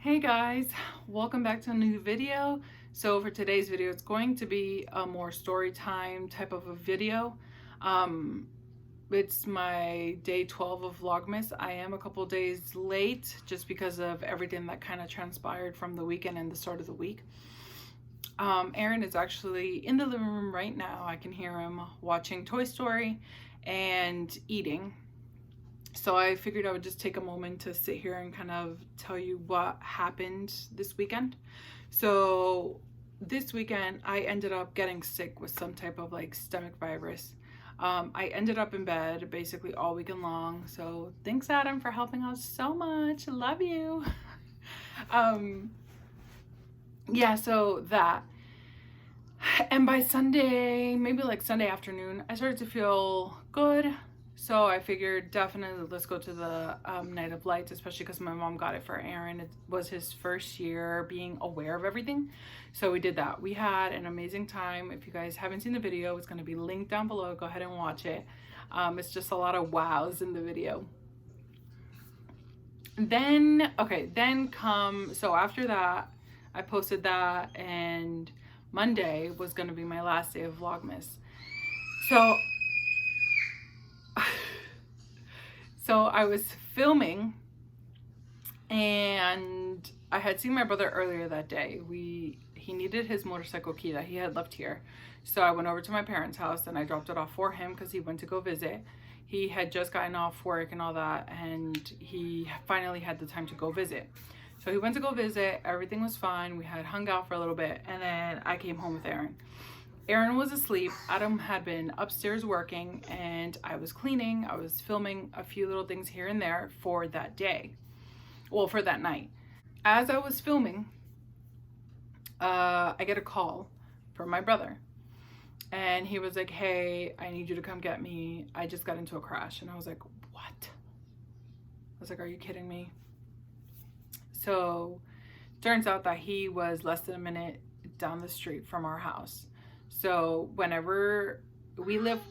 Hey guys, welcome back to a new video. So for today's video, it's going to be a more story time type of a video. It's my day 12 of Vlogmas. I am a couple days late just because of everything that kind of transpired from the weekend and the start of the week. Aaron is actually in the living room right now. I can hear him watching Toy Story and eating. So I figured I would just take a moment to sit here and kind of tell you what happened this weekend. So this weekend I ended up getting sick with some type of like stomach virus. I ended up in bed basically all weekend long. So thanks Adam for helping out so much. Love you. Yeah, so that. And by Sunday, maybe like Sunday afternoon, I started to feel good. So I figured definitely let's go to the Night of Lights, especially because my mom got it for Aaron. It was his first year being aware of everything. So we did that. We had an amazing time. If you guys haven't seen the video, it's going to be linked down below. Go ahead and watch it. It's just a lot of wows in the video. Then, so after that, I posted that, and Monday was going to be my last day of Vlogmas. So I was filming, and I had seen my brother earlier that day. He needed his motorcycle key that he had left here. So I went over to my parents' house and I dropped it off for him because he went to go visit. He had just gotten off work and all that, and he finally had the time to go visit. So he went to go visit, everything was fine. We had hung out for a little bit, and then I came home with Aaron. Aaron was asleep. Adam had been upstairs working, and I was cleaning. I was filming a few little things here and there for that day. Well, for that night. As I was filming, I get a call from my brother. And he was like, hey, I need you to come get me. I just got into a crash. And I was like, what? I was like, are you kidding me? So turns out that he was less than a minute down the street from our house. So whenever we live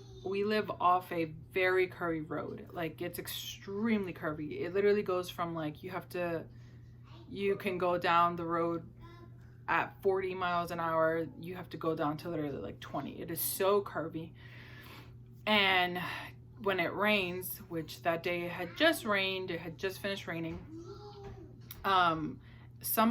off a very curvy road, like it's extremely curvy. It literally goes from like you can go down the road at 40 miles an hour. You have to go down to literally like 20. It is so curvy. And when it rains, which that day it had just rained, it had just finished raining, some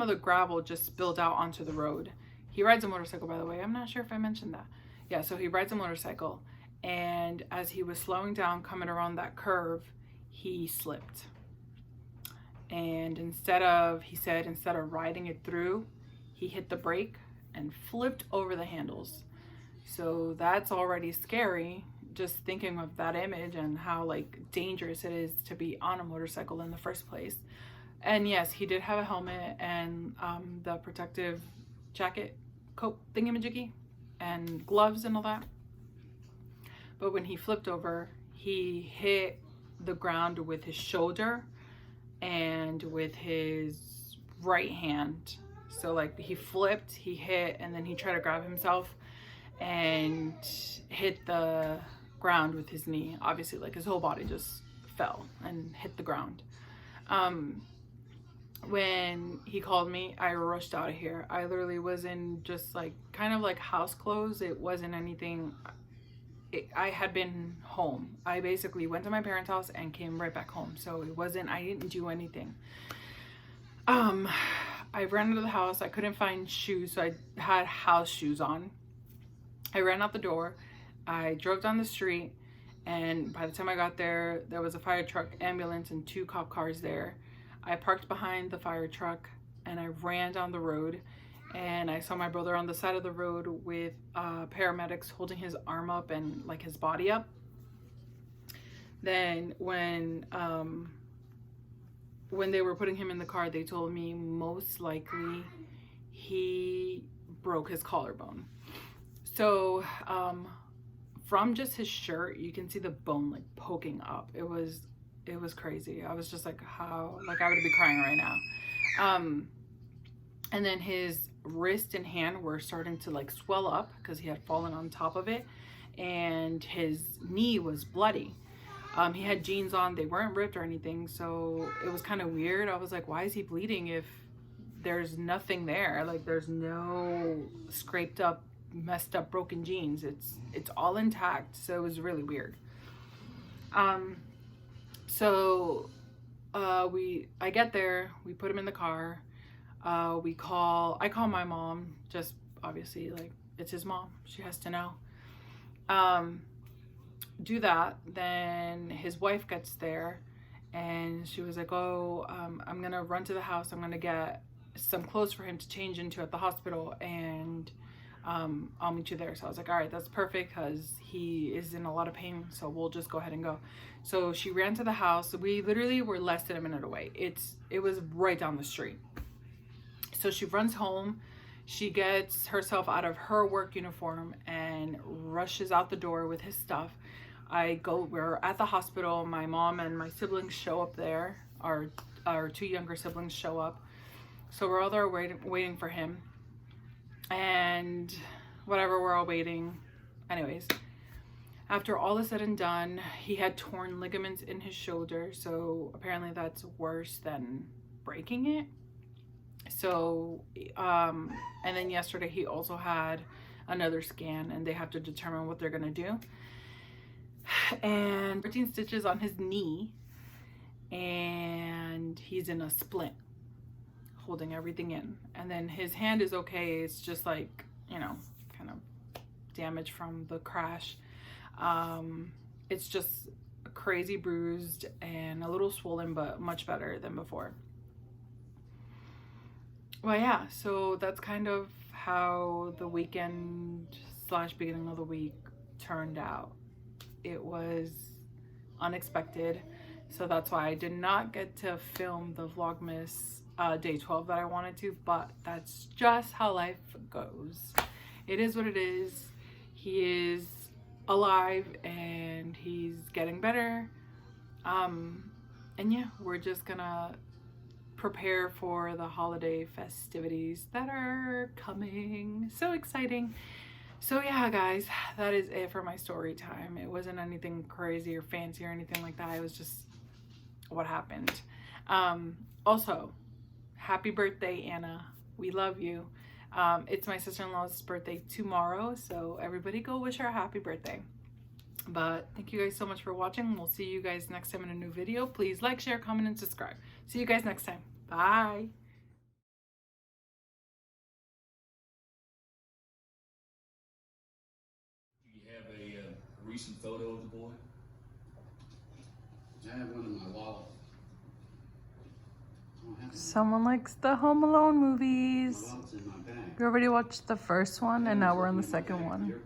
of the gravel just spilled out onto the road. He rides a motorcycle, by the way. I'm not sure if I mentioned that. Yeah, so he rides a motorcycle, and as he was slowing down, coming around that curve, he slipped. And instead of riding it through, he hit the brake and flipped over the handles. So that's already scary, just thinking of that image and how like dangerous it is to be on a motorcycle in the first place. And yes, he did have a helmet and the protective jacket, coat thingamajiggy, and gloves and all that. But when he flipped over, he hit the ground with his shoulder and with his right hand. So like he flipped, he hit, and then he tried to grab himself and hit the ground with his knee. Obviously, like his whole body just fell and hit the ground. When he called me, I rushed out of here. I literally was in just like kind of like house clothes. It wasn't anything. I had been home. I basically went to my parents' house and came right back home. So I didn't do anything. I ran into the house. I couldn't find shoes, so I had house shoes on. I ran out the door. I drove down the street, and by the time I got there, there was a fire truck, ambulance, and 2 cop cars there. I parked behind the fire truck and I ran down the road, and I saw my brother on the side of the road with paramedics holding his arm up and like his body up. Then when they were putting him in the car, they told me most likely he broke his collarbone. So from just his shirt, you can see the bone like poking up. It was crazy. I was just like, how, like I would be crying right now. And then his wrist and hand were starting to like swell up because he had fallen on top of it, and his knee was bloody. He had jeans on, they weren't ripped or anything, so it was kind of weird. I was like, why is he bleeding if there's nothing there. Like, there's no scraped up, messed up, broken jeans. It's all intact. So it was really weird. So I get there, we put him in the car. I call my mom, just obviously, like, it's his mom, she has to know. Do that. Then his wife gets there and she was like, oh, I'm gonna run to the house, I'm gonna get some clothes for him to change into at the hospital, and I'll meet you there. So I was like, all right, that's perfect, because he is in a lot of pain, so we'll just go ahead and go. So she ran to the house. We literally were less than a minute away. It was right down the street. So she runs home, she gets herself out of her work uniform and rushes out the door with his stuff. We're at the hospital, my mom and my siblings show up there, our two younger siblings show up. So we're all there waiting for him. And whatever, we're all waiting. Anyways, after all is said and done, he had torn ligaments in his shoulder. So apparently that's worse than breaking it. So, and then yesterday he also had another scan, and they have to determine what they're gonna do. And 13 stitches on his knee, and he's in a splint, holding everything in. And then his hand is okay. It's just like, you know, kind of damage from the crash. It's just crazy bruised and a little swollen, but much better than before. Well, yeah, so that's kind of how the weekend / beginning of the week turned out. It was unexpected, so that's why I did not get to film the Vlogmas day 12 that I wanted to, but that's just how life goes. It is what it is. He is alive and he's getting better. And yeah, we're just gonna prepare for the holiday festivities that are coming. So exciting. So yeah, guys, that is it for my story time. It wasn't anything crazy or fancy or anything like that. It was just what happened. Also, happy birthday, Anna. We love you. It's my sister-in-law's birthday tomorrow, so everybody go wish her a happy birthday. But thank you guys so much for watching. We'll see you guys next time in a new video. Please like, share, comment, and subscribe. See you guys next time. Bye. Do you have a recent photo of the boy? I have one in my wallet. Someone likes the Home Alone movies. My wallet's in my bag. We already watched the first one, and now we're on the second one.